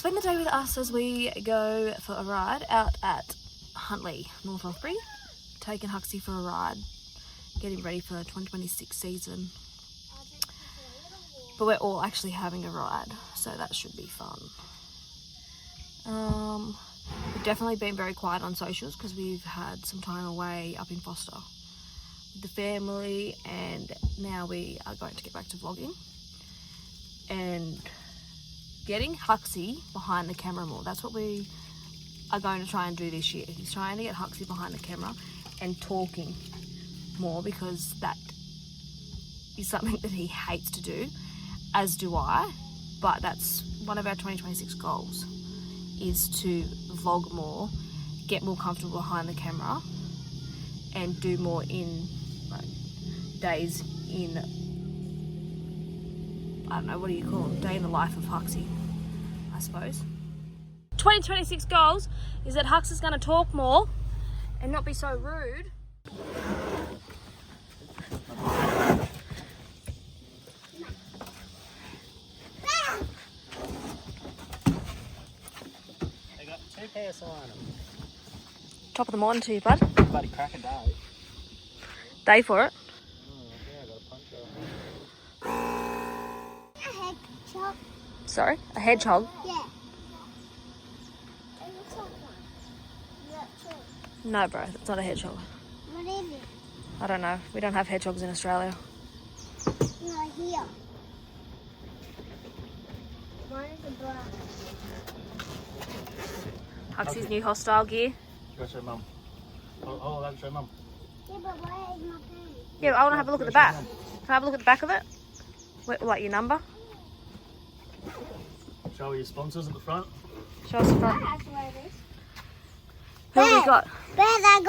spend the day with us as we go for a ride out at Huntley, North Rothbury. Taking Huxley for a ride, getting ready for the 2026 season. But we're all actually having a ride, so that should be fun. We've definitely been very quiet on socials because we've had some time away up in Foster with the family, and now we are going to get back to vlogging and getting Huxley behind the camera more. That's what we are going to try and do this year. He's trying to get Huxley behind the camera and talking more, because that is something that he hates to do, as do I. But that's one of our 2026 goals, is to vlog more, get more comfortable behind the camera, and do more in like days in, I don't know, what do you call them? Day in the life of Huxley, I suppose. 2026 goals is that Hux is going to talk more and not be so rude. They got 2 PSI on them. Top of the morning to you, bud. Bloody crack a day. Day for it. Yeah, I got a punch off. A hedgehog. Sorry, a hedgehog. Yeah. It looks like one. Yeah, true. No, bro, that's not a hedgehog. What is it? I don't know. We don't have hedgehogs in Australia. No, here. One is a black. Huxley's new hostile gear. Go show mum. Oh, that's show mum. Yeah, but where is my pen? Yeah, I want to have a look at the back. Can I have a look at the back of it? Like your number? Show your sponsors at the front. Show us the front. That's where it is. Who have we got? Ben, I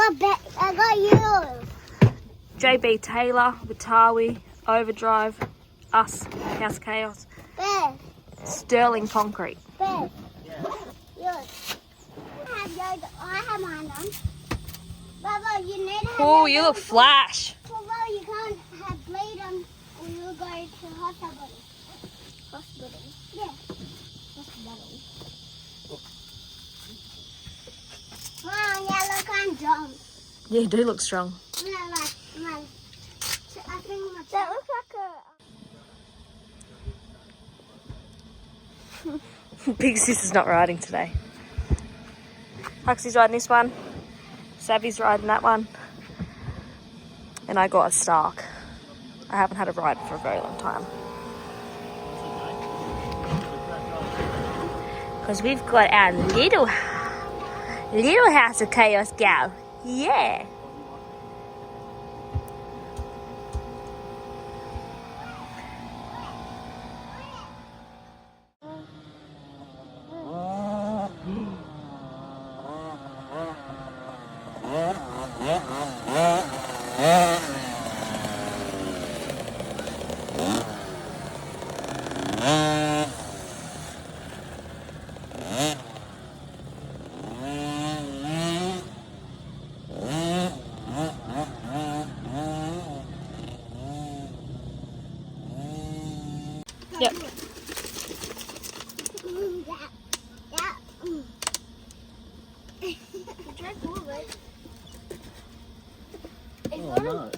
got you. JB Taylor, Vitawi, Overdrive, us, House Chaos, Ben, Sterling Concrete. Ben. Yours. I have mine on. Baba, you need to have Oh, your you look little- flash. Baba, you can't have bleed on or you'll go to hospital. Hospital? Yeah. Hospital. Wow, yeah, look, I'm drunk. Yeah, you do look strong. Yeah, I think that looks like a... Big sis is not riding today. Huxley's riding this one. Savvy's riding that one. And I got a Stark. I haven't had a ride for a very long time. Because we've got our little House of Chaos gal. Yeah. Yep. Oh, no.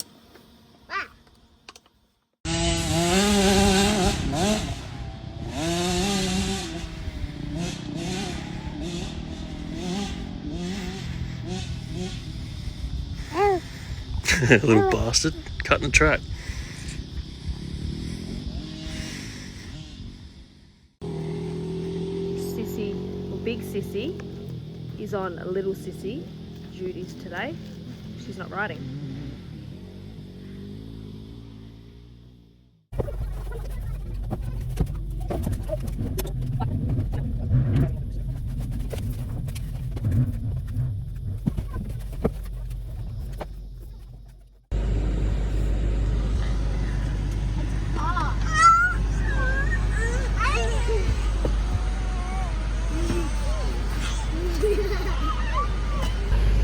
Little bastard, cutting the track. Sissy, or Big Sissy, is on Little Sissy duties today. She's not riding.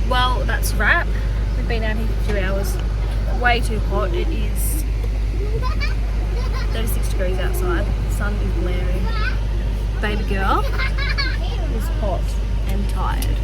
Well, that's a wrap. We've been out here for 2 hours. Way too hot. It is 36 degrees outside. The sun is blaring. baby girl is hot and tired.